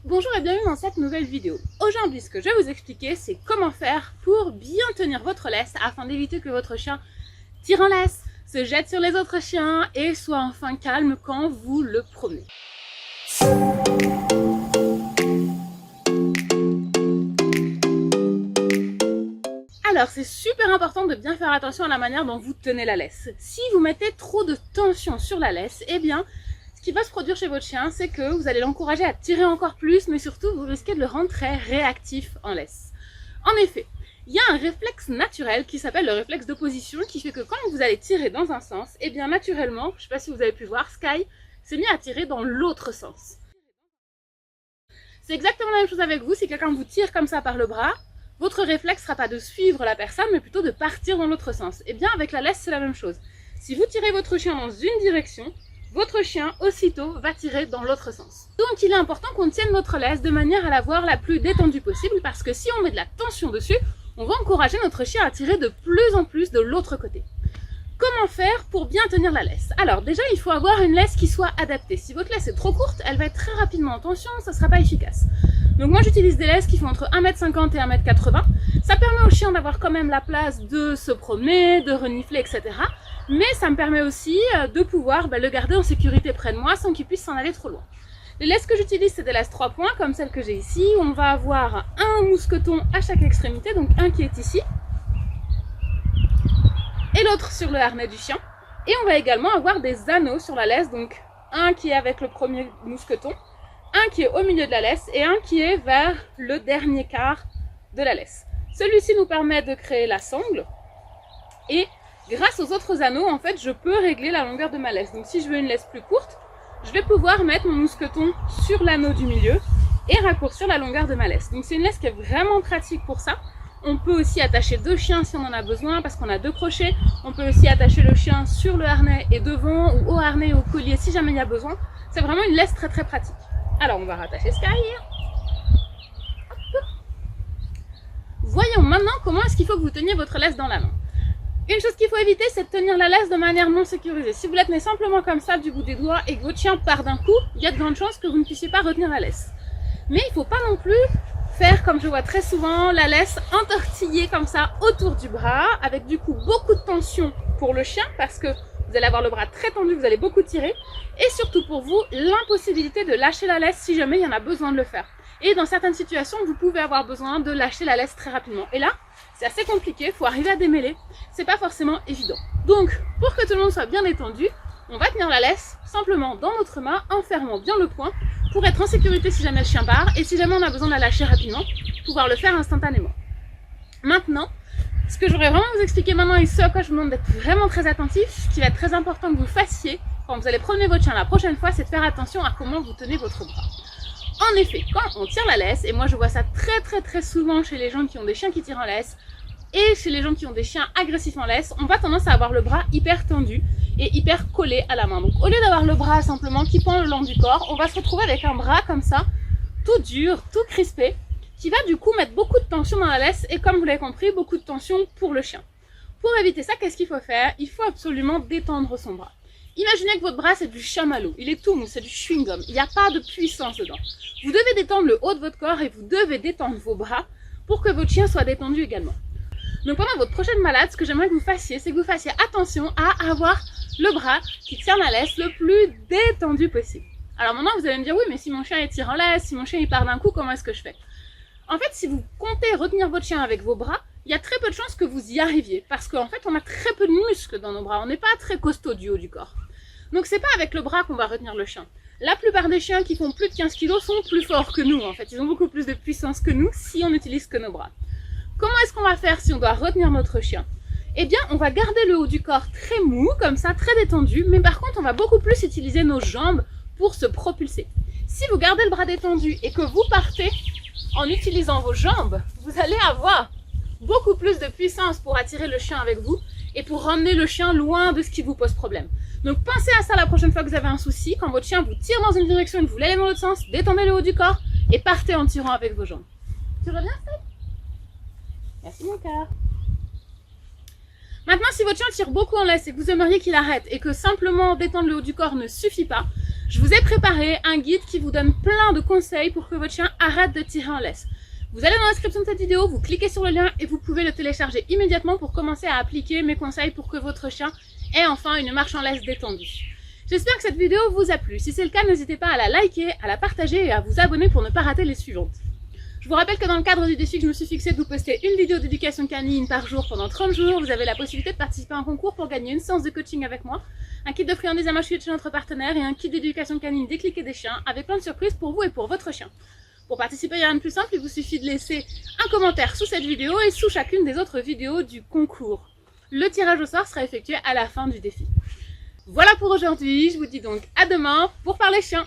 Bonjour et bienvenue dans cette nouvelle vidéo. Aujourd'hui, ce que je vais vous expliquer, c'est comment faire pour bien tenir votre laisse afin d'éviter que votre chien tire en laisse, se jette sur les autres chiens et soit enfin calme quand vous le promenez. Alors, c'est super important de bien faire attention à la manière dont vous tenez la laisse. Si vous mettez trop de tension sur la laisse, eh bien, ce qui va se produire chez votre chien, c'est que vous allez l'encourager à tirer encore plus, mais surtout, vous risquez de le rendre très réactif en laisse. En effet, il y a un réflexe naturel qui s'appelle le réflexe d'opposition qui fait que quand vous allez tirer dans un sens, eh bien, naturellement, je ne sais pas si vous avez pu voir, Sky s'est mis à tirer dans l'autre sens. C'est exactement la même chose avec vous. Si quelqu'un vous tire comme ça par le bras, votre réflexe ne sera pas de suivre la personne, mais plutôt de partir dans l'autre sens. Et bien, avec la laisse, c'est la même chose. Si vous tirez votre chien dans une direction, votre chien, aussitôt, va tirer dans l'autre sens. Donc, il est important qu'on tienne notre laisse de manière à la voir la plus détendue possible, parce que si on met de la tension dessus, on va encourager notre chien à tirer de plus en plus de l'autre côté. Comment faire pour bien tenir la laisse? Alors, déjà, il faut avoir une laisse qui soit adaptée. Si votre laisse est trop courte, elle va être très rapidement en tension, ça ne sera pas efficace. Donc moi j'utilise des laisses qui font entre 1,50 m et 1,80 m. Ça permet au chien d'avoir quand même la place de se promener, de renifler, etc. Mais ça me permet aussi de pouvoir le garder en sécurité près de moi sans qu'il puisse s'en aller trop loin. Les laisses que j'utilise, c'est des laisses 3 points, comme celle que j'ai ici, où on va avoir un mousqueton à chaque extrémité, donc un qui est ici, et l'autre sur le harnais du chien. Et on va également avoir des anneaux sur la laisse, donc un qui est avec le premier mousqueton, un qui est au milieu de la laisse et un qui est vers le dernier quart de la laisse. Celui-ci nous permet de créer la sangle et grâce aux autres anneaux, en fait, je peux régler la longueur de ma laisse. Donc si je veux une laisse plus courte, je vais pouvoir mettre mon mousqueton sur l'anneau du milieu et raccourcir la longueur de ma laisse. Donc c'est une laisse qui est vraiment pratique pour ça. On peut aussi attacher 2 chiens si on en a besoin parce qu'on a 2 crochets. On peut aussi attacher le chien sur le harnais et devant ou au harnais et au collier si jamais il y a besoin. C'est vraiment une laisse très très pratique. Alors on va rattacher Sky. Hop. Voyons maintenant comment est-ce qu'il faut que vous teniez votre laisse dans la main. Une chose qu'il faut éviter, c'est de tenir la laisse de manière non sécurisée. Si vous la tenez simplement comme ça du bout des doigts et que votre chien part d'un coup, il y a de grandes chances que vous ne puissiez pas retenir la laisse. Mais il ne faut pas non plus faire comme je vois très souvent, la laisse entortillée comme ça autour du bras, avec du coup beaucoup de tension pour le chien parce que vous allez avoir le bras très tendu, vous allez beaucoup tirer. Et surtout pour vous, l'impossibilité de lâcher la laisse si jamais il y en a besoin de le faire. Et dans certaines situations, vous pouvez avoir besoin de lâcher la laisse très rapidement. Et là, c'est assez compliqué, il faut arriver à démêler. C'est pas forcément évident. Donc, pour que tout le monde soit bien détendu, on va tenir la laisse simplement dans notre main, en fermant bien le poing, pour être en sécurité si jamais le chien part. Et si jamais on a besoin de la lâcher rapidement, pouvoir le faire instantanément. Maintenant, ce que j'aurais vraiment vous expliquer maintenant et ce à quoi je vous demande d'être vraiment très attentif, ce qui va être très important que vous fassiez quand vous allez promener votre chien la prochaine fois, c'est de faire attention à comment vous tenez votre bras. En effet, quand on tire la laisse, et moi je vois ça très souvent chez les gens qui ont des chiens qui tirent en laisse, et chez les gens qui ont des chiens agressifs en laisse, on va tendance à avoir le bras hyper tendu et hyper collé à la main. Donc au lieu d'avoir le bras simplement qui pend le long du corps, on va se retrouver avec un bras comme ça, tout dur, tout crispé, qui va du coup mettre beaucoup de tension dans la laisse et comme vous l'avez compris, beaucoup de tension pour le chien. Pour éviter ça, qu'est-ce qu'il faut faire? Il faut absolument détendre son bras. Imaginez que votre bras c'est du chamallow, il est tout mou, c'est du chewing-gum, il n'y a pas de puissance dedans. Vous devez détendre le haut de votre corps et vous devez détendre vos bras pour que votre chien soit détendu également. Donc pendant votre prochaine balade, ce que j'aimerais que vous fassiez, c'est que vous fassiez attention à avoir le bras qui tient la laisse le plus détendu possible. Alors maintenant vous allez me dire, oui mais si mon chien il tire en laisse, si mon chien il part d'un coup, comment est-ce que je fais? En fait, si vous comptez retenir votre chien avec vos bras, il y a très peu de chances que vous y arriviez. Parce qu'en fait, on a très peu de muscles dans nos bras. On n'est pas très costaud du haut du corps. Donc c'est pas avec le bras qu'on va retenir le chien. La plupart des chiens qui font plus de 15 kg sont plus forts que nous. En fait, ils ont beaucoup plus de puissance que nous si on n'utilise que nos bras. Comment est-ce qu'on va faire si on doit retenir notre chien? Eh bien, on va garder le haut du corps très mou, comme ça, très détendu. Mais par contre, on va beaucoup plus utiliser nos jambes pour se propulser. Si vous gardez le bras détendu et que vous partez en utilisant vos jambes, vous allez avoir beaucoup plus de puissance pour attirer le chien avec vous et pour ramener le chien loin de ce qui vous pose problème. Donc pensez à ça la prochaine fois que vous avez un souci, quand votre chien vous tire dans une direction et que vous voulez aller dans l'autre sens, détendez le haut du corps et partez en tirant avec vos jambes. Tu reviens, Steph? Merci mon cœur. Maintenant, si votre chien tire beaucoup en laisse et que vous aimeriez qu'il arrête et que simplement détendre le haut du corps ne suffit pas, Je vous ai préparé un guide qui vous donne plein de conseils pour que votre chien arrête de tirer en laisse. Vous allez dans la description de cette vidéo, vous cliquez sur le lien et vous pouvez le télécharger immédiatement pour commencer à appliquer mes conseils pour que votre chien ait enfin une marche en laisse détendue. J'espère que cette vidéo vous a plu. Si c'est le cas, n'hésitez pas à la liker, à la partager et à vous abonner pour ne pas rater les suivantes. Je vous rappelle que dans le cadre du défi que je me suis fixé de vous poster une vidéo d'éducation canine par jour pendant 30 jours, vous avez la possibilité de participer à un concours pour gagner une séance de coaching avec moi, un kit de friandises à mâcher de chez notre partenaire et un kit d'éducation canine décliqué des chiens avec plein de surprises pour vous et pour votre chien. Pour participer, il n'y a rien de plus simple, il vous suffit de laisser un commentaire sous cette vidéo et sous chacune des autres vidéos du concours. Le tirage au sort sera effectué à la fin du défi. Voilà pour aujourd'hui, je vous dis donc à demain pour parler chiens.